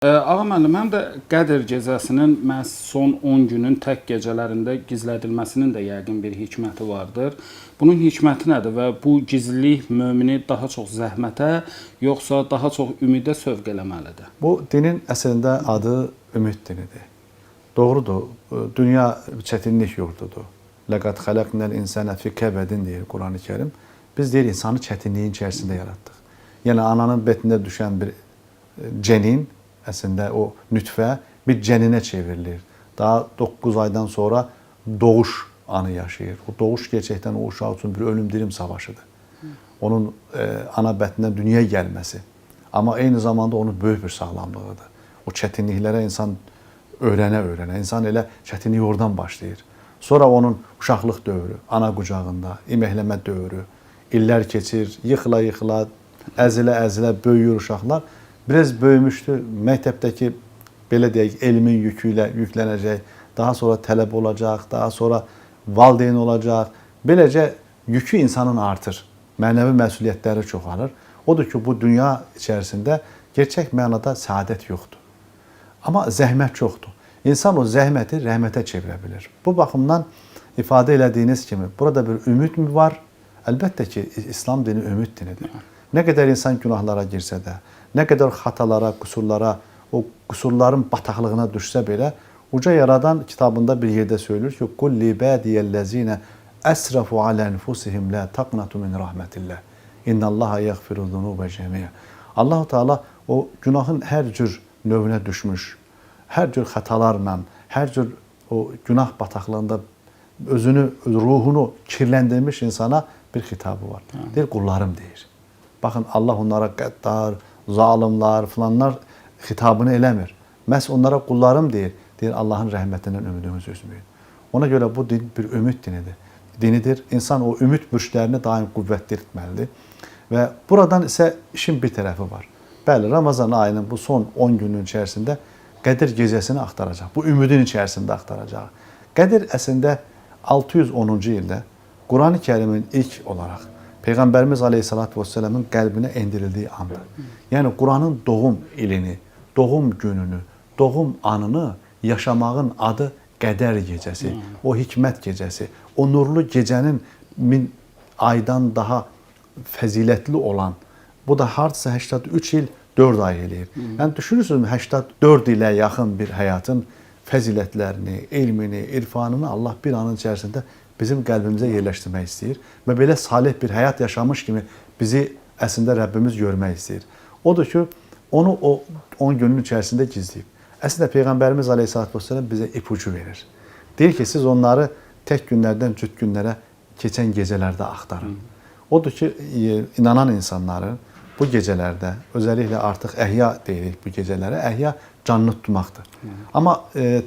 Ağa müəllim, həm də Qədr gecəsinin məhz son 10 günün tək gecələrində gizlədilməsinin də yəqin bir hikməti vardır. Bunun hikməti nədir və bu gizlilik mömini daha çox zəhmətə, yoxsa daha çox ümidə sövq eləməlidir? Bu dinin əslində adı ümid dinidir. Doğrudur, dünya çətinlik yurdudur. Ləqad xələqnəl insənə fi kəbədin deyir Qurani Kərim. Biz deyir insanı çətinliyin içərisində yaratdıq. Yəni ananın betində düşən bir cenin, əslində o nütfə bir cəninə çevrilir. Daha 9 aydan sonra doğuş anı yaşayır. O doğuş gerçəkdən o uşaq üçün bir ölüm-dirim savaşıdır. Onun ana bətnindən dünyaya gəlməsi. Amma eyni zamanda onun böyük bir sağlamlığıdır. O çətinliklərə insan öyrənə-öyrənə, insan elə çətinlik oradan başlayır. Sonra onun uşaqlıq dövrü, ana qucağında, iməkləmə dövrü, illər keçir, yıxıla-yıxıla, əzilə-əzilə böyüyür uşaqlar. Biraz böyümüşdür, məktəbdəki belə deyək, elmin yükü ilə yüklənəcək, daha sonra tələb olacaq, daha sonra valideyn olacaq. Beləcə yükü insanın artır, mənəvi məsuliyyətləri çoxalır. Odur ki, bu dünya içərisində gerçək mənada səadət yoxdur. Amma zəhmət çoxdur. İnsan o zəhməti rəhmətə çevirə bilir. Bu baxımdan ifadə elədiyiniz kimi, burada bir ümid mi var? Əlbəttə ki, İslam dini ümid dinidir. Nə qədər insan günahlara girsə də, nə qədər xatalara, qüsurlara, o qüsurların bataqlığına düşsə belə, uca yaradan kitabında bir yerdə söylür ki, قُلْ لِبَادِيَ الَّذ۪ينَ أَسْرَفُوا عَلَى أَنْفُسِهِمْ لَا تَقْنَطُوا مِنْ رَحْمَةِ اللّٰهِ اِنَّ اللّٰهَ يَغْفِرُ الذُّنُوبَ جَمِيعًا. Allah-u Teala o günahın hər cür növünə düşmüş, hər cür xətalarla, hər cür o günah bataqlığında özünü, ruhunu kirləndirmiş insana bir xitabı var. Deyir, qullarım deyir. Baxın, Allah onlara qəddar, zalimlar, filanlar xitabını eləmir. Məhz onlara qullarım deyir. Deyir, Allahın rəhmətindən ümidimizi üzməyin. Ona görə bu din bir ümid dinidir. İnsan o ümid bürçlərini daim qüvvətli etməlidir. Və buradan isə işin bir tərəfi var. Bəli, Ramazan ayının bu son 10 günün içərisində Qədir gecəsini axtaracaq. Bu ümidin içərisində axtaracaq. Qədir əslində 610-cu ildə Qurani Kərimin ilk olaraq Peyğəmbərimiz Aleyhisselatü Vesselam'ın qəlbinə endirildiyi andır. Yəni Quranın doğum ilini, doğum gününü, doğum anını yaşamağın adı Qədər gecəsi, o hikmət gecəsi, o nurlu gecənin 1000 aydan daha fəzilətli olan, bu da hardasa 83 il 4 ay eləyir. Yəni düşünürsünüz 84 ilə yaxın bir həyatın fəzilətlərini, elmini, irfanını Allah bir anın içərisində bizim qəlbimizə yerləşdirmək istəyir və belə salih bir həyat yaşamış kimi bizi əslində Rəbbimiz görmək istəyir. Odur ki, onu o 10 günün içərisində gizləyib. Əslində Peyğəmbərimiz Aleyhisselatü Vesselam bizə ipucu verir. Deyir ki, siz onları tək günlərdən cüt günlərə keçən gecələrdə axtarın. Odur ki, inanan insanların bu gecələrdə, özəlliklə artıq əhya deyirik bu gecələrə, əhya canını tutmaqdır. Amma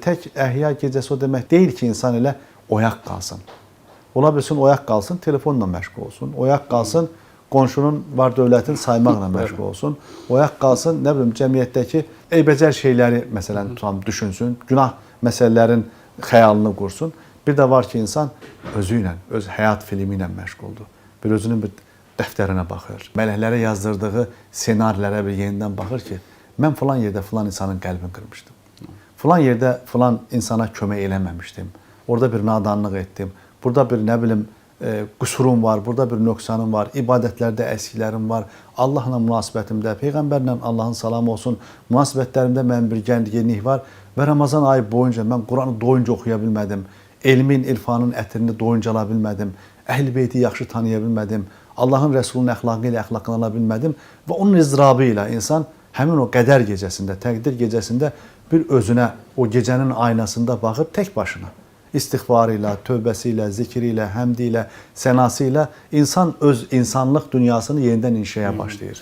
tək əhya gecəsi o demək deyil ki, insan elə oyaq qalsın. Ola bilsin, oyaq qalsın, telefonla məşğul olsun. Oyaq qalsın, qonşunun var dövlətin saymaqla məşğul olsun. Oyaq qalsın, nə bilim, cəmiyyətdəki eybəcər şeyləri, məsələn, düşünsün. Günah məsələlərin xəyalını qursun. Bir də var ki, insan özü ilə, öz həyat filmi ilə məşğuldur. Bir özünün bir dəftərinə baxır. Mələklərə yazdırdığı senarilərə bir yenidən baxır ki, mən filan yerdə filan insanın qəlbini qırmışdım. Filan yerdə filan insana kömək eləməmişdim. Orada bir nadanlıq etdim. Burada bir, nə bilim, qüsurum var, burada bir nöqsanım var, ibadətlərdə əskiklərim var, Allahla münasibətimdə, Peyğəmbərlə Allahın salamı olsun, münasibətlərimdə mənim bir gərginlik var və Ramazan ayı boyunca mən Quranı doyunca oxuya bilmədim, elmin, irfanın ətrini doyunca ala bilmədim, Əhl-i Beyti yaxşı tanıya bilmədim, Allahın Rəsulunun əxlaqı ilə əxlaqlana bilmədim və onun izdirabı ilə insan həmin o qədər gecəsində, təqdir gecəsində bir özünə, o gecənin aynasında baxır tək başına. İstiğfarı ilə, tövbəsi ilə, zikri ilə, həmdi ilə, sənası ilə insan öz insanlıq dünyasını yenidən inşaya başlayır.